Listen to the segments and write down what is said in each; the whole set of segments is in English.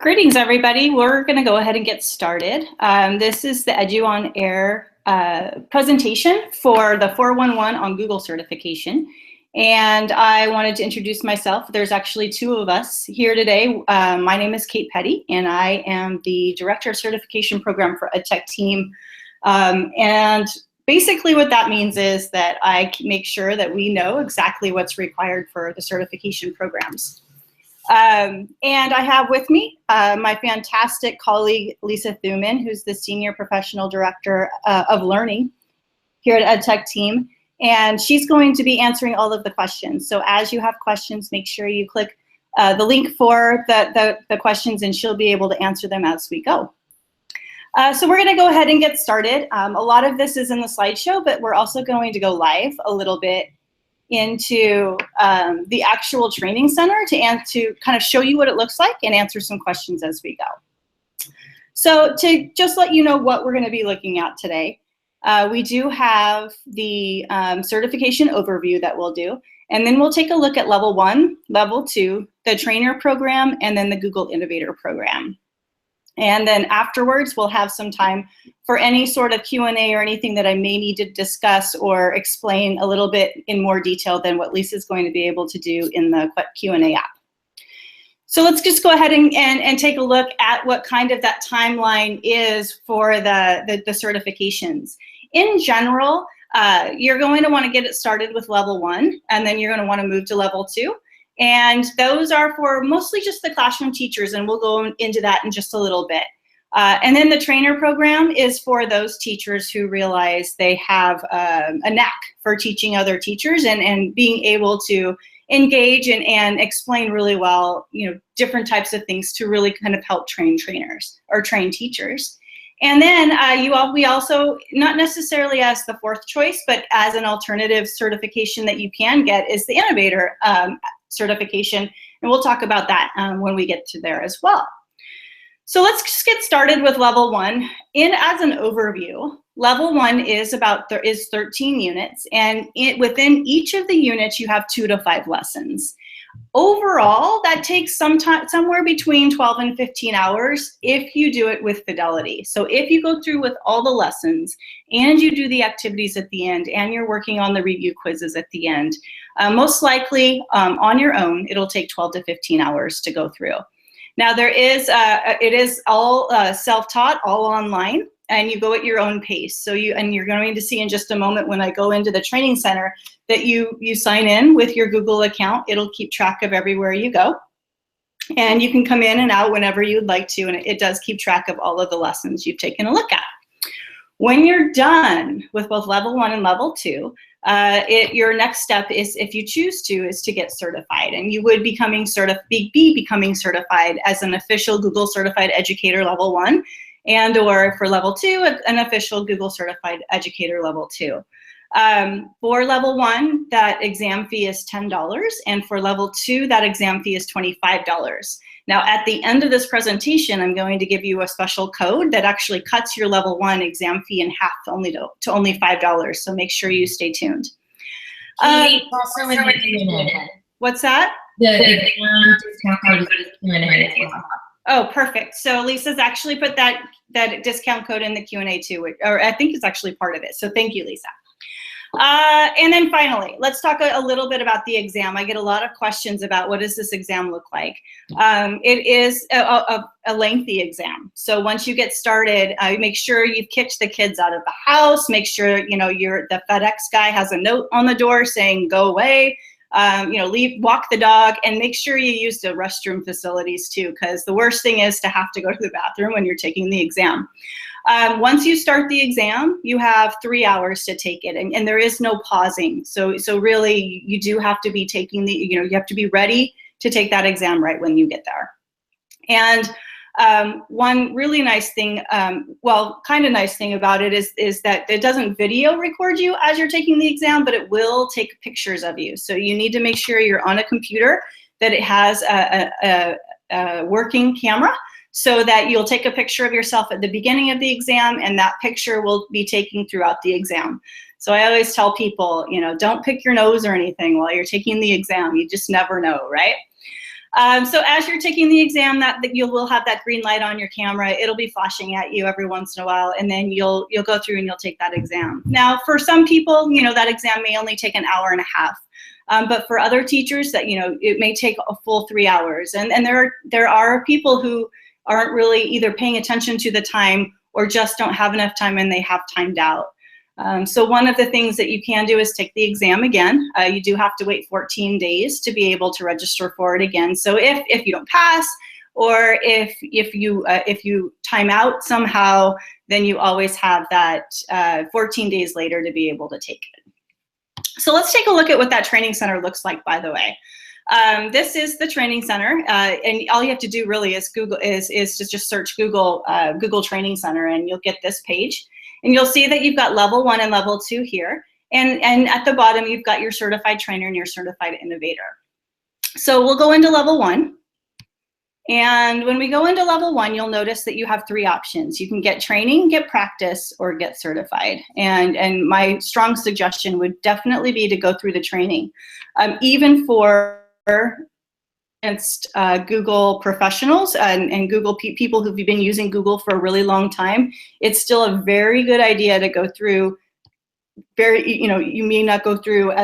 Greetings, everybody. We're going to go ahead and get started. This is the Edu on Air presentation for the 411 on Google certification. And I wanted to introduce myself. There's actually two of us here today. My name is Kate Petty, and I am the Director of Certification Program for edtech.team. And basically what that means is that I make sure that we know exactly what's required for the certification programs. And I have with me my fantastic colleague, Lisa Thuman, who's the Senior Professional Director of Learning here at edtech.team. And she's going to be answering all of the questions. So as you have questions, make sure you click the link for the questions, and she'll be able to answer them as we go. So we're going to go ahead and get started. A lot of this is in the slideshow, but we're also going to go live a little bit into the actual training center to kind of show you what it looks like and answer some questions as we go. So to just let you know what we're going to be looking at today, we do have the certification overview that we'll do, and then we'll take a look at level 1, level 2, the trainer program, and then the Google Innovator program. And then afterwards, we'll have some time for any sort of Q&A or anything that I may need to discuss or explain a little bit in more detail than what Lisa's going to be able to do in the Q&A app. So let's just go ahead and take a look at what kind of that timeline is for the certifications. In general, you're going to want to get it started with level 1, and then you're going to want to move to level 2. And those are for mostly just the classroom teachers, and we'll go into that in just a little bit. And then the trainer program is for those teachers who realize they have a knack for teaching other teachers and being able to engage and explain really well, different types of things to really kind of help train trainers or train teachers. And then we also, not necessarily as the 4th choice, but as an alternative certification that you can get is the Innovator certification, and we'll talk about that when we get to there as well. So let's just get started with level 1. As an overview, level 1 is there is 13 units, and within each of the units you have 2 to 5 lessons. Overall, that takes somewhere between 12 and 15 hours if you do it with fidelity. So if you go through with all the lessons and you do the activities at the end and you're working on the review quizzes at the end, most likely on your own, it'll take 12 to 15 hours to go through. Now it is all self-taught, all online, and you go at your own pace. So you're going to see in just a moment when I go into the training center that you sign in with your Google account. It'll keep track of everywhere you go. And you can come in and out whenever you'd like to, and it does keep track of all of the lessons you've taken a look at. When you're done with both level 1 and level 2, your next step is, if you choose to, is to get certified. And you would be becoming certified as an official Google Certified Educator level 1, and or for level 2, an official Google Certified Educator level 2. For level 1, that exam fee is $10, and for level 2, that exam fee is $25. Now, at the end of this presentation, I'm going to give you a special code that actually cuts your level 1 exam fee in half to only $5, so make sure you stay tuned. Also in the Q&A. What's that? The exam discount code is Q&A as well. Oh, perfect. So Lisa's actually put that discount code in the Q&A too, or I think it's actually part of it. So thank you, Lisa. And then finally, let's talk a little bit about the exam. I get a lot of questions about what does this exam look like. It is a lengthy exam. So once you get started, make sure you've kicked the kids out of the house. Make sure the FedEx guy has a note on the door saying go away. Walk the dog, and make sure you use the restroom facilities too, because the worst thing is to have to go to the bathroom when you're taking the exam. Once you start the exam, you have 3 hours to take it, and there is no pausing. So really, you do have to be taking you have to be ready to take that exam right when you get there. And one really nice thing, kind of nice thing about it is that it doesn't video record you as you're taking the exam, but it will take pictures of you. So you need to make sure you're on a computer, that it has a working camera, so that you'll take a picture of yourself at the beginning of the exam, and that picture will be taken throughout the exam. So I always tell people, don't pick your nose or anything while you're taking the exam. You just never know, right? So as you're taking the exam, that you will have that green light on your camera. It'll be flashing at you every once in a while, and then you'll go through and you'll take that exam. Now, for some people, that exam may only take an hour and a half. But for other teachers, that it may take a full 3 hours. And there are people who aren't really either paying attention to the time or just don't have enough time and they have timed out. So one of the things that you can do is take the exam again. You do have to wait 14 days to be able to register for it again. So if you don't pass, or if you time out somehow, then you always have that 14 days later to be able to take it. So let's take a look at what that training center looks like, by the way. This is the training center, and all you have to do really is to just search Google Training Center, and you'll get this page. And you'll see that you've got level 1 and level 2 here. And at the bottom, you've got your certified trainer and your certified innovator. So we'll go into level 1. And when we go into level 1, you'll notice that you have 3 options. You can get training, get practice, or get certified. And my strong suggestion would definitely be to go through the training. Even for Google professionals and Google people who've been using Google for a really long time, it's still a very good idea to go through. You may not go through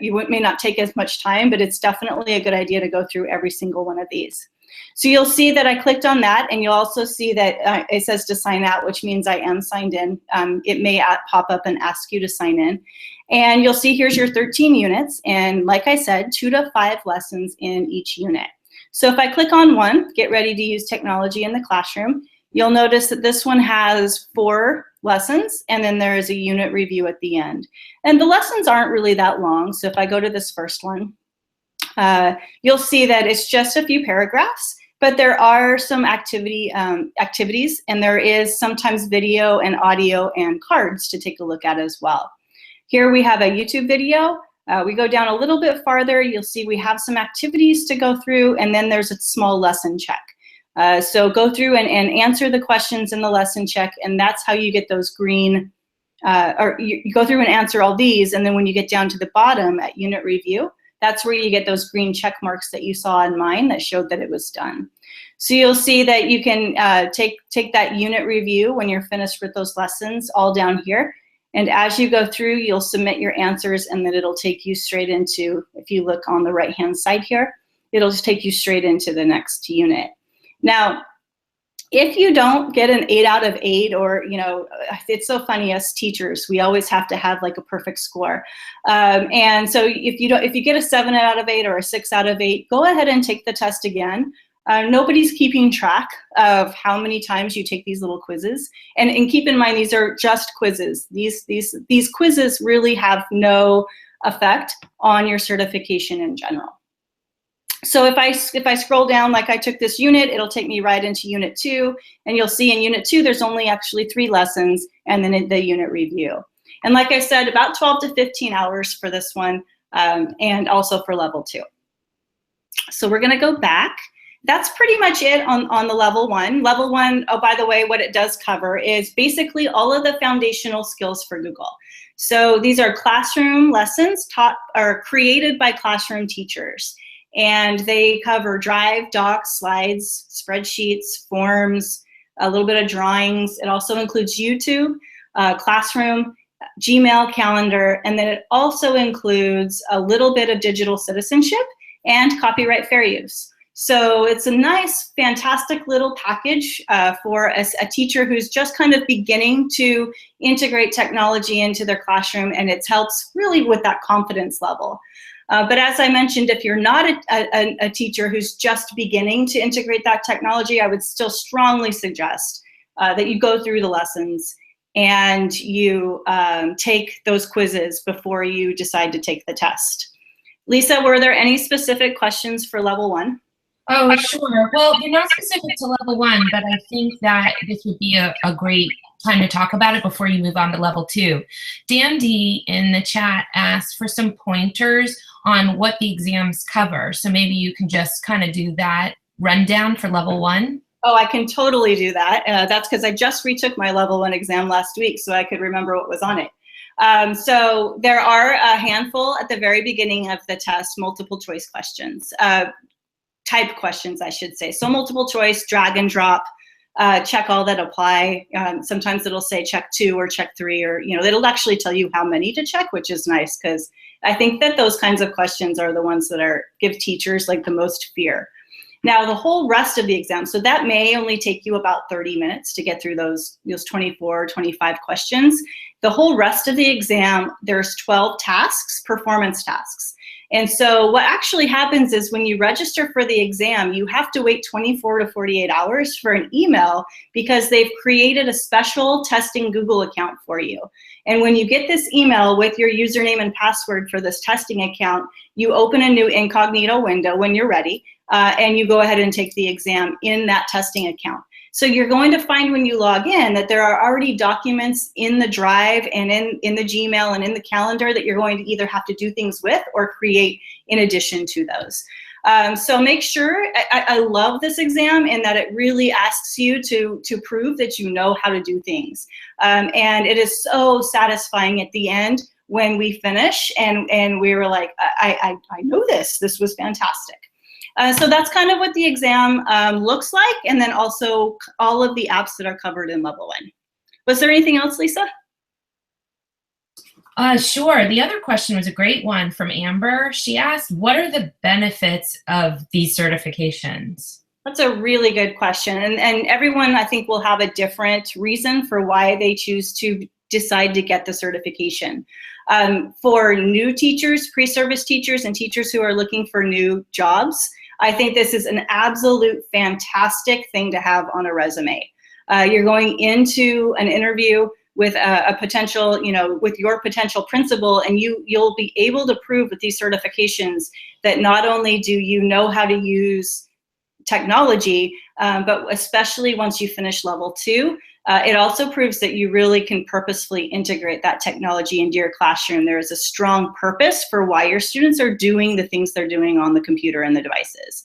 you may not take as much time, but it's definitely a good idea to go through every single one of these. So you'll see that I clicked on that, and you'll also see that it says to sign out, which means I am signed in. It may pop up and ask you to sign in. And you'll see here's your 13 units, and like I said, 2 to 5 lessons in each unit. So if I click on 1, get ready to use technology in the classroom, you'll notice that this one has 4 lessons, and then there is a unit review at the end. And the lessons aren't really that long, so if I go to this first one, you'll see that it's just a few paragraphs, but there are some activities, and there is sometimes video and audio and cards to take a look at as well. Here we have a YouTube video. We go down a little bit farther, you'll see we have some activities to go through, and then there's a small lesson check. So go through and answer the questions in the lesson check, and that's how you get those green, or you go through and answer all these, and then when you get down to the bottom at unit review, that's where you get those green check marks that you saw in mine that showed that it was done. So you'll see that you can take that unit review when you're finished with those lessons all down here. And as you go through, you'll submit your answers, and then it'll take you straight into, if you look on the right-hand side here, it'll just take you straight into the next unit. Now, if you don't get an 8 out of 8, or, it's so funny, as teachers, we always have to have like a perfect score. And so if you get a 7 out of 8 or a 6 out of 8, go ahead and take the test again. Nobody's keeping track of how many times you take these little quizzes. And keep in mind, these are just quizzes. These quizzes really have no effect on your certification in general. So if I scroll down, like I took this unit, it'll take me right into unit 2, and you'll see in unit 2 there's only actually 3 lessons, and then the unit review. And like I said, about 12 to 15 hours for this one, and also for level 2. So we're gonna go back. That's pretty much it on the level 1. Level 1, oh, by the way, what it does cover is basically all of the foundational skills for Google. So these are classroom lessons taught or created by classroom teachers. And they cover Drive, Docs, Slides, Spreadsheets, Forms, a little bit of drawings. It also includes YouTube, Classroom, Gmail, Calendar, and then it also includes a little bit of digital citizenship and copyright fair use. So it's a nice, fantastic little package for a teacher who's just kind of beginning to integrate technology into their classroom, and it helps really with that confidence level. But as I mentioned, if you're not a teacher who's just beginning to integrate that technology, I would still strongly suggest that you go through the lessons and you take those quizzes before you decide to take the test. Lisa, were there any specific questions for level 1? Oh, sure. Well, they're not specific to level 1, but I think that this would be a great time to talk about it before you move on to level 2. Dan D in the chat asked for some pointers on what the exams cover. So maybe you can just kind of do that rundown for level 1. Oh, I can totally do that. That's because I just retook my level 1 exam last week, so I could remember what was on it. So there are a handful at the very beginning of the test, multiple choice questions. type questions, I should say. So multiple choice, drag and drop, check all that apply. Sometimes it'll say check 2 or check 3, or it'll actually tell you how many to check, which is nice, because I think that those kinds of questions are the ones that give teachers like the most fear. Now, the whole rest of the exam, so that may only take you about 30 minutes to get through those 24, 25 questions. The whole rest of the exam, there's 12 tasks, performance tasks. And so what actually happens is when you register for the exam, you have to wait 24 to 48 hours for an email, because they've created a special testing Google account for you. And when you get this email with your username and password for this testing account, you open a new incognito window when you're ready, and you go ahead and take the exam in that testing account. So you're going to find when you log in that there are already documents in the Drive and in the Gmail and in the calendar that you're going to either have to do things with or create in addition to those. So make sure, I love this exam in that it really asks you to prove that you know how to do things. And it is so satisfying at the end when we finish and we were like, I know this was fantastic. So that's kind of what the exam looks like, and then also all of the apps that are covered in level 1. Was there anything else, Lisa? Sure. The other question was a great one from Amber. She asked, what are the benefits of these certifications? That's a really good question. And everyone, I think, will have a different reason for why they choose to decide to get the certification. For new teachers, pre-service teachers, and teachers who are looking for new jobs, I think this is an absolute fantastic thing to have on a resume. You're going into an interview with a potential, with your potential principal, and you'll be able to prove with these certifications that not only do you know how to use technology, but especially once you finish level 2, it also proves that you really can purposefully integrate that technology into your classroom. There is a strong purpose for why your students are doing the things they're doing on the computer and the devices.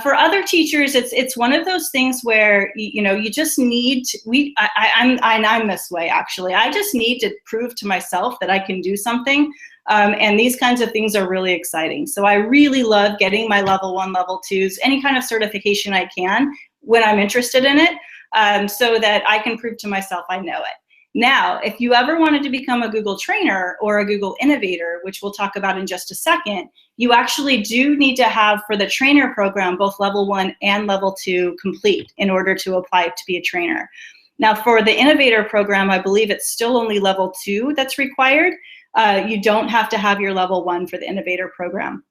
For other teachers, it's one of those things where you just need to, I'm this way actually. I just need to prove to myself that I can do something, and these kinds of things are really exciting. So I really love getting my level 1, level 2s, any kind of certification I can when I'm interested in it, so that I can prove to myself I know it. Now, if you ever wanted to become a Google trainer or a Google innovator, which we'll talk about in just a second, you actually do need to have, for the trainer program, both level 1 and level 2 complete in order to apply to be a trainer. Now, for the innovator program, I believe it's still only level 2 that's required. You don't have to have your level 1 for the innovator program,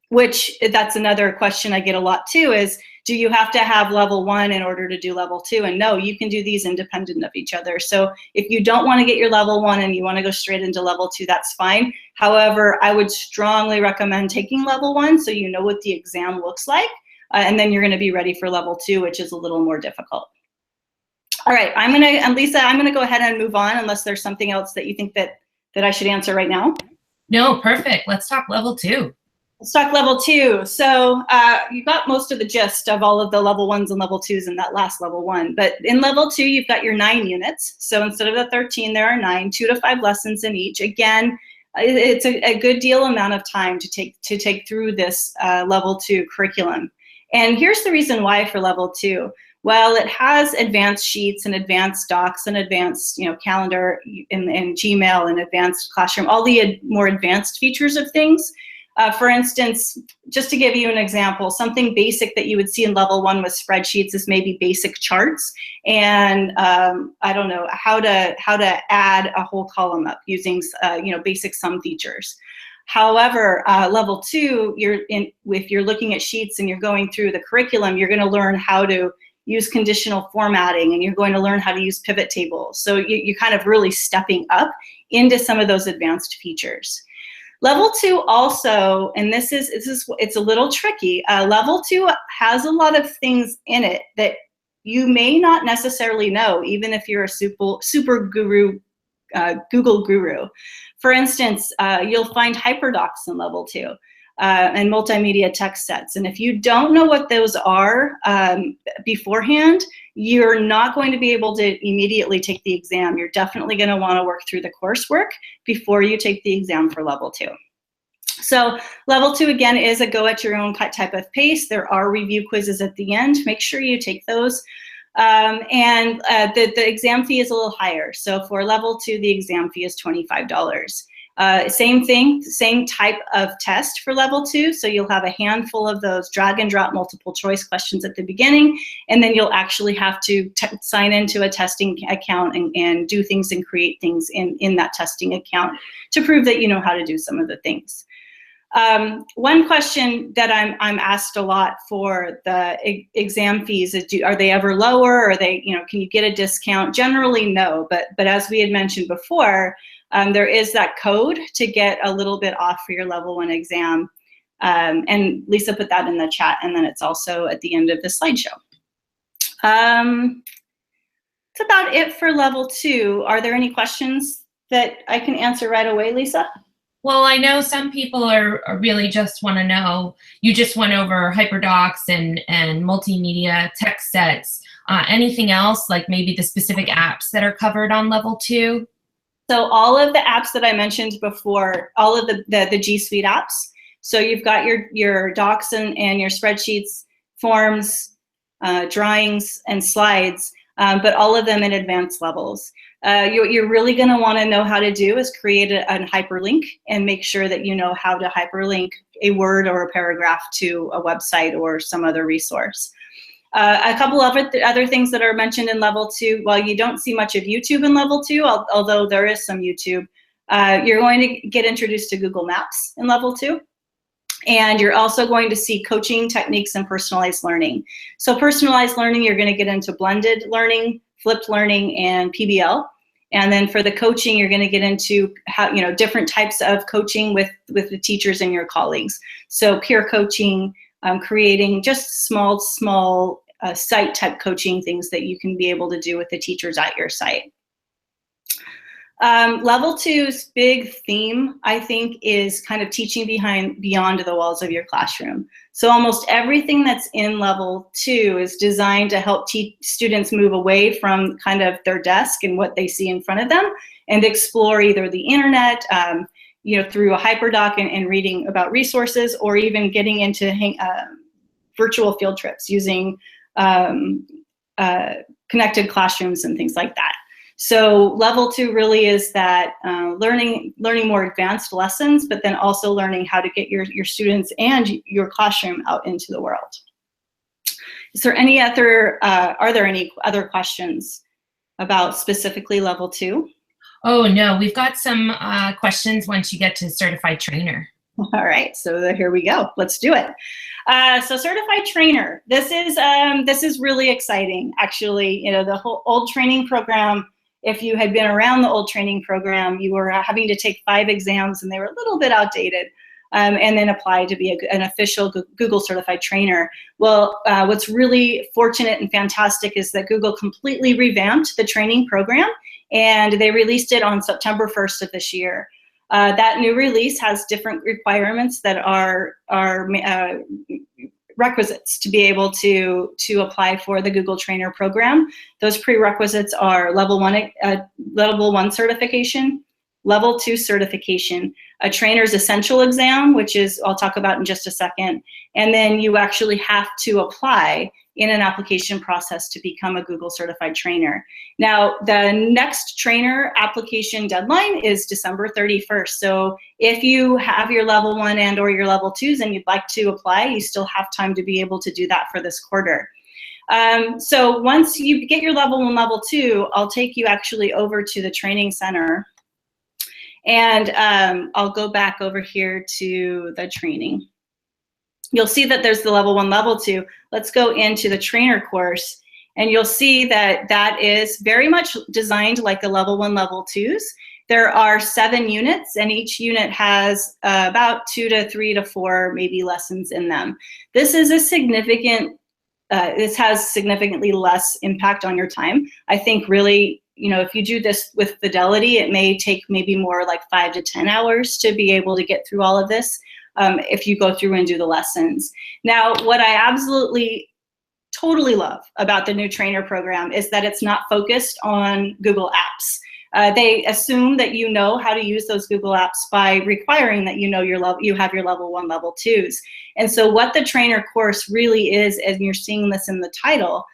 which that's another question I get a lot too, is do you have to have level 1 in order to do level 2? And no, you can do these independent of each other. So if you don't want to get your level 1 and you want to go straight into level 2, that's fine. However, I would strongly recommend taking level 1 so you know what the exam looks like, and then you're going to be ready for level 2, which is a little more difficult. All right, Lisa, I'm gonna go ahead and move on unless there's something else that you think that I should answer right now. No, perfect. Let's talk level 2. Let's talk level 2. So you got most of the gist of all of the level 1s and level 2s in that last level 1. But in level 2, you've got your 9 units. So instead of the 13, there are 9, 2 to 5 lessons in each. Again, it's a good deal amount of time to take through this level 2 curriculum. And here's the reason why for level 2. Well, it has advanced sheets and advanced docs and advanced calendar and Gmail and advanced classroom, all the more advanced features of things. For instance, just to give you an example, something basic that you would see in level 1 with spreadsheets is maybe basic charts, and I don't know how to add a whole column up using basic sum features. However, level 2, if you're looking at sheets and you're going through the curriculum, you're going to learn how to use conditional formatting, and you're going to learn how to use pivot tables. So you're kind of really stepping up into some of those advanced features. Level 2 also, and it's a little tricky, level 2 has a lot of things in it that you may not necessarily know, even if you're a super guru, Google guru. For instance, you'll find hyperdocs in level 2 and multimedia text sets. And if you don't know what those are beforehand, you're not going to be able to immediately take the exam. You're definitely going to want to work through the coursework before you take the exam for level 2. So level 2, again, is a go at your own type of pace. There are review quizzes at the end. Make sure you take those. The exam fee is a little higher. So for level 2, the exam fee is $25. Same thing, same type of test for level 2. So you'll have a handful of those drag and drop multiple choice questions at the beginning, and then you'll actually have to sign into a testing account and do things and create things in that testing account to prove that you know how to do some of the things. One question that I'm asked a lot for the exam fees is, are they ever lower? Are they, can you get a discount? Generally, no, but as we had mentioned before, there is that code to get a little bit off for your level 1 exam. And Lisa put that in the chat, and then it's also at the end of the slideshow. That's about it for level 2. Are there any questions that I can answer right away, Lisa? Well, I know some people are really just want to know, you just went over HyperDocs and multimedia text sets. Anything else, like maybe the specific apps that are covered on level 2? So all of the apps that I mentioned before, all of the G Suite apps. So you've got your docs and your spreadsheets, forms, drawings, and slides, but all of them in advanced levels. You're really going to want to know how to do is create a hyperlink and make sure that you know how to hyperlink a word or a paragraph to a website or some other resource. A couple of other things that are mentioned in level 2, while you don't see much of YouTube in level 2, although there is some YouTube, you're going to get introduced to Google Maps in level 2. And you're also going to see coaching techniques and personalized learning. So personalized learning, you're going to get into blended learning, flipped learning, and PBL. And then for the coaching, you're going to get into how, different types of coaching with the teachers and your colleagues. So peer coaching, creating just small site type coaching things that you can be able to do with the teachers at your site. Level 2's big theme, I think, is kind of teaching beyond the walls of your classroom. So almost everything that's in level 2 is designed to help students move away from kind of their desk and what they see in front of them and explore either the internet, through a HyperDoc and reading about resources, or even getting into virtual field trips using connected classrooms and things like that. So level 2 really is that learning more advanced lessons, but then also learning how to get your students and your classroom out into the world. Is there any other, are there any other questions about specifically level 2? Oh, no, we've got some questions once you get to certified trainer. All right, so here we go. Let's do it. So certified trainer, this is really exciting, actually. The whole old training program, if you had been around the old training program, you were having to take 5 exams and they were a little bit outdated, and then apply to be an official Google certified trainer. Well, what's really fortunate and fantastic is that Google completely revamped the training program, and they released it on September 1st of this year. That new release has different requirements that are requisites to be able to apply for the Google Trainer program. Those prerequisites are level 1 certification, level 2 certification, a trainer's essential exam, which is I'll talk about in just a second, and then you actually have to apply in an application process to become a Google certified trainer. Now, the next trainer application deadline is December 31st. So if you have your level 1 and or your level 2s and you'd like to apply, you still have time to be able to do that for this quarter. So once you get your level 1, level 2, I'll take you actually over to the training center. And I'll go back over here to the training. You'll see that there's the level 1, level 2. Let's go into the trainer course, and you'll see that that is very much designed like the level 1, level 2s. There are 7 units, and each unit has about 2 to 3 to 4 maybe lessons in them. This is a significant, this has significantly less impact on your time. I think really, if you do this with fidelity, it may take maybe more like 5 to 10 hours to be able to get through all of this. If you go through and do the lessons. Now, what I absolutely totally love about the new trainer program is that it's not focused on Google Apps. They assume that you know how to use those Google apps by requiring that you know you have your level 1, level 2s. And so what the trainer course really is, and you're seeing this in the title,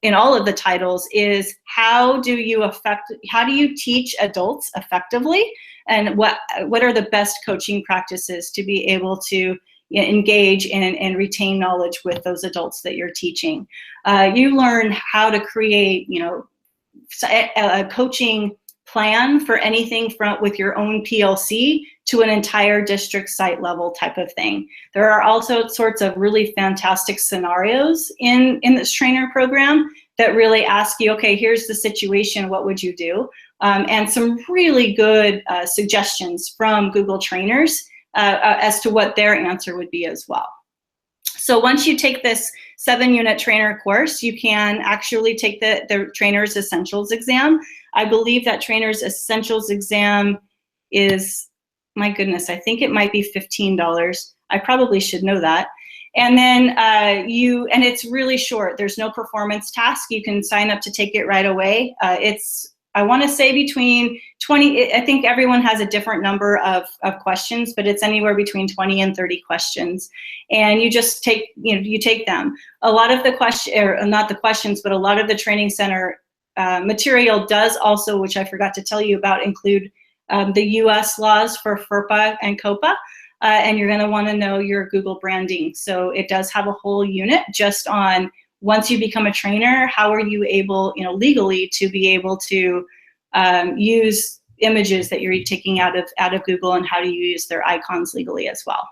in all of the titles, is how do you teach adults effectively, and what are the best coaching practices to be able to engage and retain knowledge with those adults that you're teaching. You learn how to create, a coaching plan for anything from with your own PLC to an entire district site level type of thing. There are also sorts of really fantastic scenarios in this trainer program that really ask you, okay, here's the situation, what would you do? And some really good suggestions from Google trainers as to what their answer would be as well. So once you take this 7-unit trainer course, you can actually take the Trainer's Essentials exam. I believe that Trainer's Essentials exam is, my goodness, I think it might be $15. I probably should know that. And then and it's really short. There's no performance task. You can sign up to take it right away. I want to say between 20, I think everyone has a different number of questions, but it's anywhere between 20 and 30 questions. And you just take, you take them. A lot of the not the questions, but a lot of the training center material does also, which I forgot to tell you about, include the US laws for FERPA and COPA. And you're going to want to know your Google branding. So it does have a whole unit just on, once you become a trainer, how are you able, legally to be able to use images that you're taking out of Google, and how do you use their icons legally as well.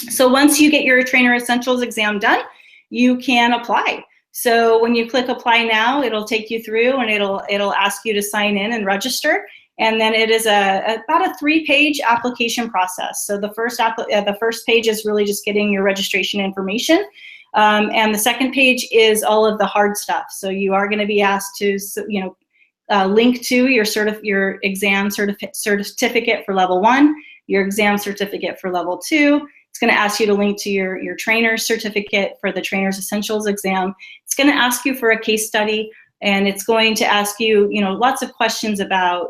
So once you get your Trainer Essentials exam done, you can apply. So when you click Apply Now, it'll take you through, and it'll ask you to sign in and register. And then it is about a 3-page application process. So the first page is really just getting your registration information. And the second page is all of the hard stuff. So you are going to be asked to, link to your exam certificate for level 1, your exam certificate for level 2. It's going to ask you to link to your trainer's certificate for the Trainer's Essentials exam. It's going to ask you for a case study, and it's going to ask you, lots of questions about,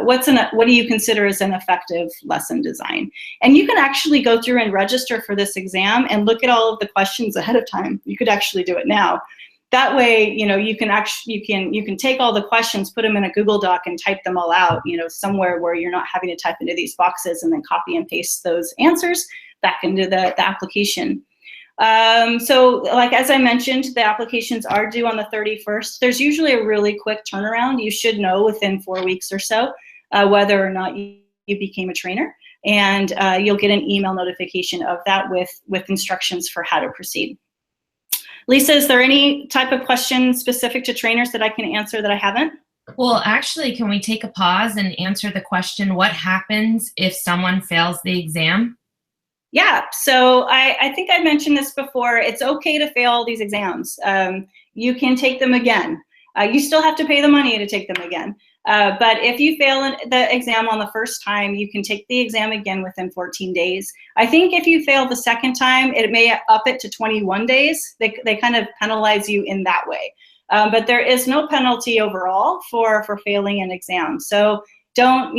what do you consider as an effective lesson design? And you can actually go through and register for this exam and look at all of the questions ahead of time. You could actually do it now. That way, you can take all the questions, put them in a Google Doc, and type them all out, somewhere where you're not having to type into these boxes and then copy and paste those answers back into the application. So like, as I mentioned, the applications are due on the 31st. There's usually a really quick turnaround. You should know within 4 weeks or so whether or not you became a trainer, and you'll get an email notification of that with instructions for how to proceed. Lisa, is there any type of question specific to trainers that I can answer that I haven't? Well, actually, can we take a pause and answer the question, what happens if someone fails the exam? Yeah, so I think I mentioned this before. It's okay to fail these exams. You can take them again. You still have to pay the money to take them again. But if you fail the exam on the first time, you can take the exam again within 14 days. I think if you fail the second time, it may up it to 21 days. They kind of penalize you in that way. But there is no penalty overall for failing an exam. So don't,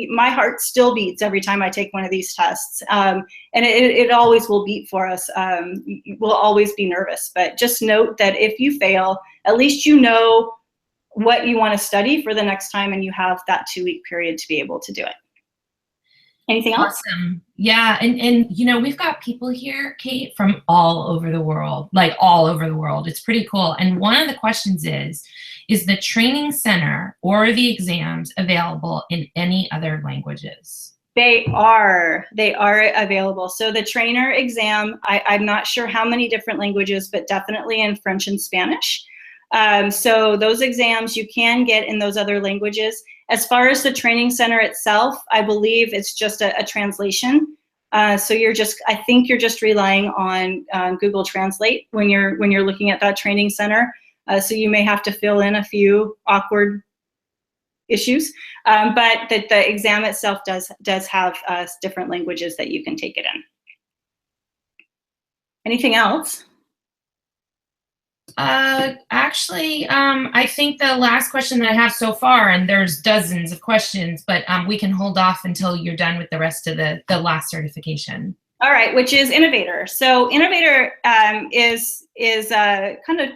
my heart still beats every time I take one of these tests. And it always will beat for us. We'll always be nervous. But just note that if you fail, at least you know what you want to study for the next time, and you have that 2-week period to be able to do it. Anything else? Awesome. Yeah, and we've got people here, Kate, from all over the world, like all over the world. It's pretty cool. And one of the questions is the training center or the exams available in any other languages? They are available. So the trainer exam, I'm not sure how many different languages, but definitely in French and Spanish. So those exams you can get in those other languages. As far as the training center itself, I believe it's just a translation. So I think you're just relying on Google Translate when you're looking at that training center. So you may have to fill in a few awkward issues, but the exam itself does have different languages that you can take it in. Anything else? Actually, I think the last question that I have so far, and there's dozens of questions, but we can hold off until you're done with the rest of the last certification. All right, which is Innovator. So Innovator is kind of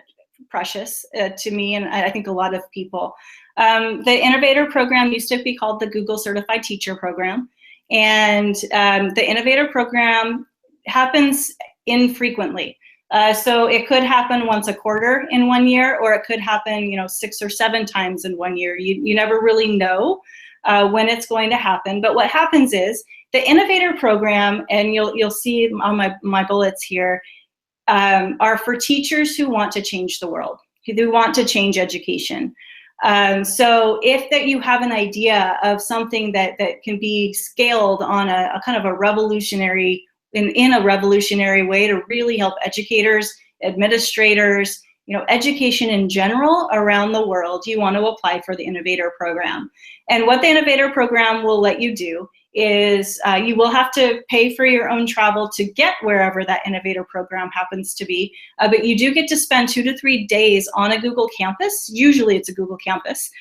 precious to me, and I think a lot of people. The Innovator program used to be called the Google Certified Teacher Program, and the Innovator program happens infrequently. So it could happen once a quarter in 1 year, or it could happen, 6 or 7 times in 1 year. You never really know when it's going to happen. But what happens is the Innovator program, and you'll see on my bullets here, are for teachers who want to change the world, who want to change education. So if that you have an idea of something that can be scaled on a kind of a revolutionary, in a revolutionary way to really help educators, administrators, education in general around the world, you want to apply for the Innovator program. And what the Innovator program will let you do is you will have to pay for your own travel to get wherever that Innovator program happens to be, but you do get to spend 2 to 3 days on a Google campus. Usually it's a Google campus.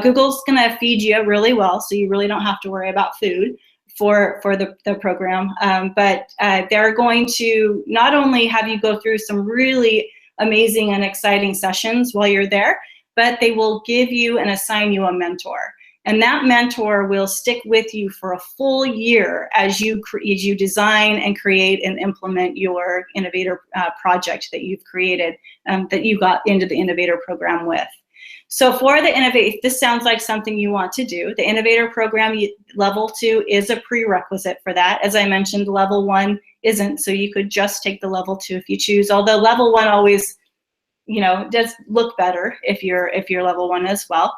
Google's gonna feed you really well, so you really don't have to worry about food for the program, but they're going to not only have you go through some really amazing and exciting sessions while you're there, but they will give you and assign you a mentor. And that mentor will stick with you for a full year as you design and create and implement your Innovator project that you've created, that you got into the Innovator program with. So for the Innovator, if this sounds like something you want to do, the Innovator program, level 2 is a prerequisite for that. As I mentioned, level 1 isn't, so you could just take the level 2 if you choose, although level 1 always, does look better if you're level 1 as well.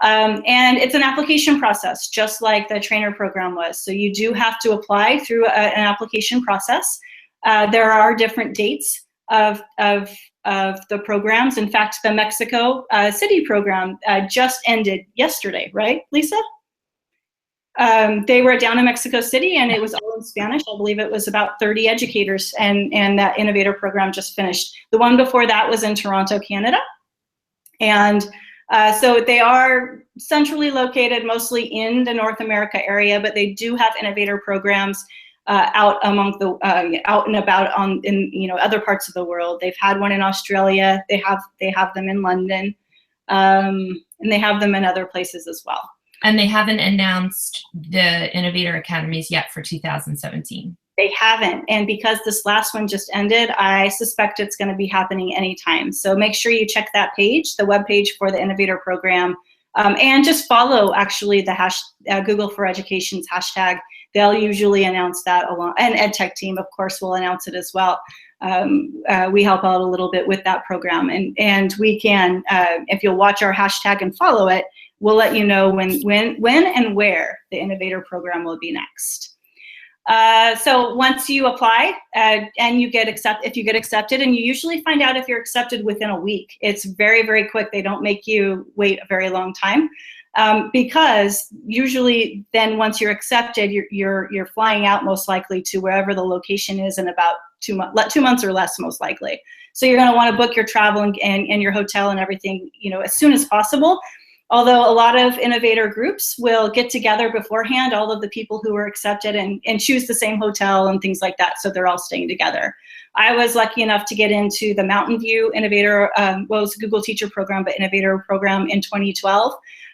And it's an application process, just like the trainer program was. So you do have to apply through an application process. There are different dates of the programs. In fact, the Mexico City program just ended yesterday, right, Lisa? They were down in Mexico City, and it was all in Spanish. I believe it was about 30 educators, and that Innovator program just finished. The one before that was in Toronto, Canada. And so they are centrally located mostly in the North America area, but they do have Innovator programs out among the out and about in other parts of the world. They've had one in Australia. They have them in London, and they have them in other places as well. And they haven't announced the Innovator Academies yet for 2017. They haven't, and because this last one just ended, I suspect it's going to be happening anytime. So make sure you check that page, the web page for the Innovator program, and just follow actually the Google for Education's hashtag. They'll usually announce that along, and edtech.team, of course, will announce it as well. We help out a little bit with that program, and we can, if you'll watch our hashtag and follow it, we'll let you know when and where the Innovator program will be next. So once you apply and you get if you get accepted, and you usually find out if you're accepted within a week. It's very, very quick. They don't make you wait a very long time, because usually then once you're accepted, you're flying out most likely to wherever the location is in about 2 months or less, most likely. So you're going to want to book your travel and your hotel and everything, as soon as possible. Although a lot of Innovator groups will get together beforehand, all of the people who were accepted, and choose the same hotel and things like that, so they're all staying together. I was lucky enough to get into the Mountain View Innovator, well, it was a Google Teacher program, but Innovator program in 2012.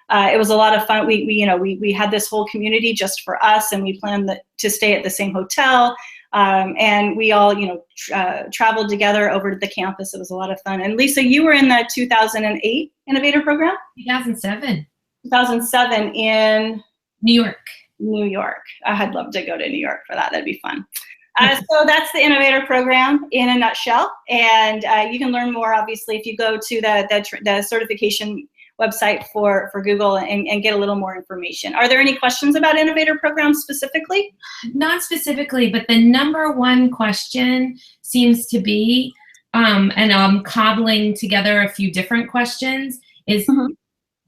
It was a lot of fun. We had this whole community just for us, and we planned to stay at the same hotel. And we all, traveled together over to the campus. It was a lot of fun. And Lisa, you were in the 2008 Innovator program? 2007. 2007 in New York. New York. I'd love to go to New York for that. That'd be fun. So that's the Innovator program in a nutshell. And you can learn more, obviously, if you go to the certification website for Google and get a little more information. Are there any questions about Innovator programs specifically? Not specifically, but the number one question seems to be, and I'm cobbling together a few different questions, is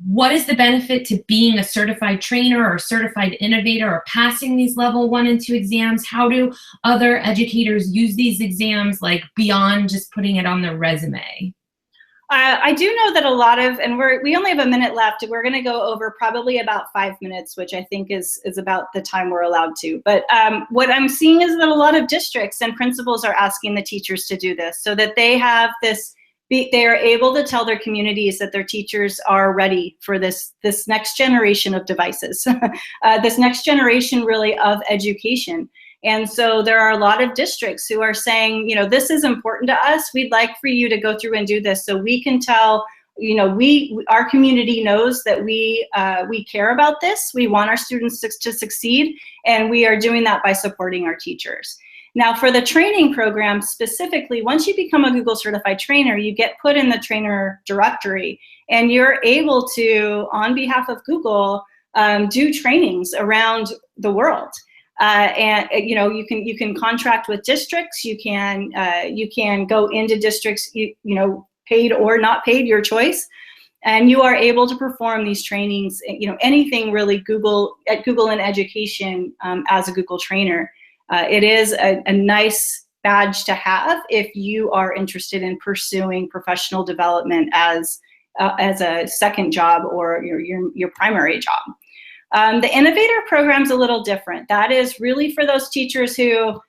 what is the benefit to being a certified trainer or certified innovator or passing these level 1 and 2 exams? How do other educators use these exams, like beyond just putting it on their resume? I do know that a lot of, and we only have a minute left. We're going to go over probably about 5 minutes, which I think is about the time we're allowed to. But what I'm seeing is that a lot of districts and principals are asking the teachers to do this so that they have this, they are able to tell their communities that their teachers are ready for this next generation of devices, this next generation really of education. And so there are a lot of districts who are saying, you know, this is important to us. We'd like for you to go through and do this so we can tell, you know, our community knows that we care about this. We want our students to succeed, and we are doing that by supporting our teachers. Now, for the training program specifically, once you become a Google certified trainer, you get put in the trainer directory, and you're able to, on behalf of Google, do trainings around the world. And you know, you can contract with districts. You can go into districts, you know, paid or not paid, your choice, and you are able to perform these trainings. You know, anything really Google and education as a Google trainer. It is a nice badge to have if you are interested in pursuing professional development as a second job or your primary job. The innovator program's a little different. That is really for those teachers who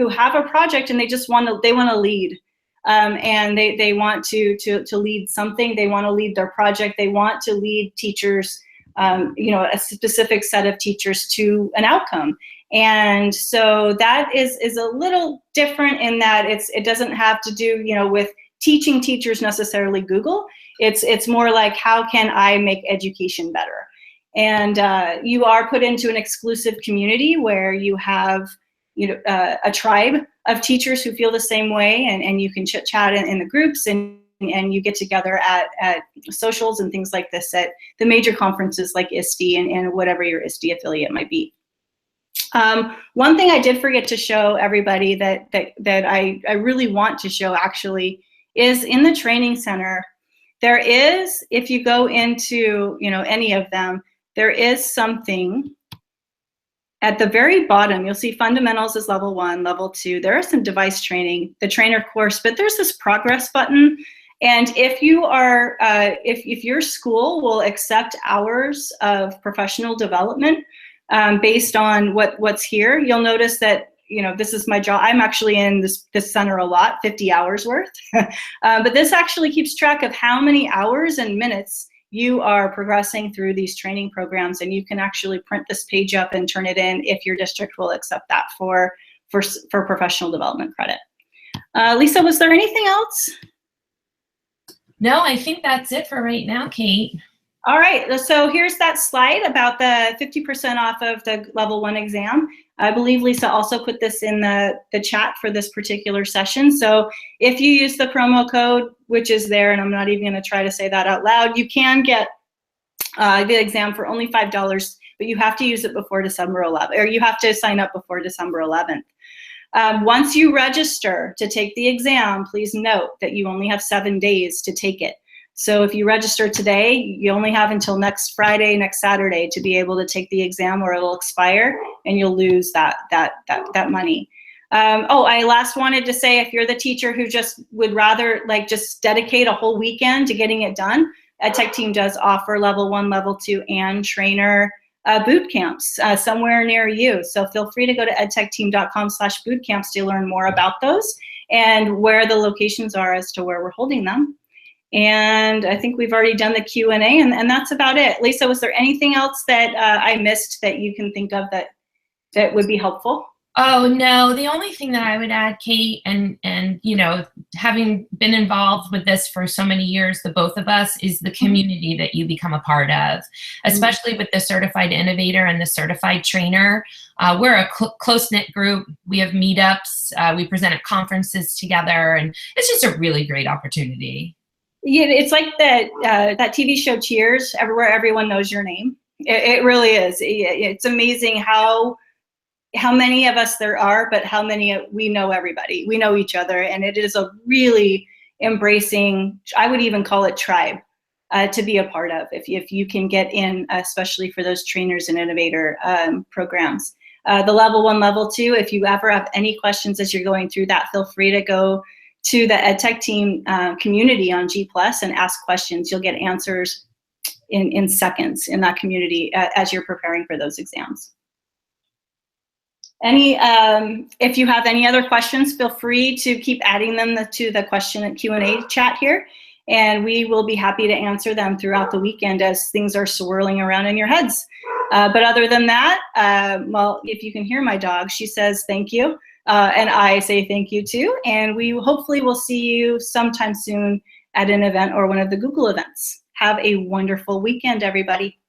have a project and they just want to lead, and they want to lead something. They want to lead their project. They want to lead teachers, you know, a specific set of teachers to an outcome. And so that is a little different in that it doesn't have to do, you know, with teaching teachers necessarily Google. It's more like, how can I make education better? And you are put into an exclusive community where you have, you know, a tribe of teachers who feel the same way, and you can chit chat in the groups, and you get together at socials and things like this at the major conferences like ISTE and whatever your ISTE affiliate might be. One thing I did forget to show everybody that I really want to show actually is in the training center. There is, if you go into, you know, any of them, there is something at the very bottom. You'll see fundamentals is level 1, level 2. There is some device training, the trainer course, but there's this progress button. And if you are, if your school will accept hours of professional development based on what's here, you'll notice that, you know, this is my job. I'm actually in this center a lot, 50 hours worth. But this actually keeps track of how many hours and minutes you are progressing through these training programs, and you can actually print this page up and turn it in if your district will accept that for professional development credit. Lisa, was there anything else? No, I think that's it for right now, Kate. All right, so here's that slide about the 50% off of the level 1 exam. I believe Lisa also put this in the chat for this particular session. So if you use the promo code, which is there, and I'm not even gonna try to say that out loud, you can get the exam for only $5, but you have to use it before December 11th, or you have to sign up before December 11th. Once you register to take the exam, please note that you only have 7 days to take it. So if you register today, you only have until next Friday, next Saturday to be able to take the exam, or it'll expire and you'll lose that money. Oh, I last wanted to say, if you're the teacher who just would rather like just dedicate a whole weekend to getting it done, EdTech Team does offer level 1, level 2, and trainer boot camps somewhere near you. So feel free to go to edtech.team.com/bootcamps to learn more about those and where the locations are as to where we're holding them. And I think we've already done the Q&A, and that's about it. Lisa, was there anything else that I missed that you can think of that would be helpful? Oh, no, the only thing that I would add, Kate, and you know, having been involved with this for so many years, the both of us, is the community that you become a part of, especially with the certified innovator and the certified trainer. We're a close-knit group. We have meetups. We present at conferences together, and it's just a really great opportunity. Yeah, it's like that TV show Cheers, everywhere everyone knows your name. It really is. It's amazing how many of us there are, but how many we know everybody. We know each other, and it is a really embracing, I would even call it tribe, to be a part of if you can get in, especially for those trainers and innovator programs. The level 1, level 2, if you ever have any questions as you're going through that, feel free to go to the EdTech team community on G+ and ask questions. You'll get answers in seconds in that community as you're preparing for those exams. If you have any other questions, feel free to keep adding them to the question and Q&A chat here, and we will be happy to answer them throughout the weekend as things are swirling around in your heads. But other than that, well, if you can hear my dog, she says thank you, and I say thank you too, and we hopefully will see you sometime soon at an event or one of the Google events. Have a wonderful weekend, everybody.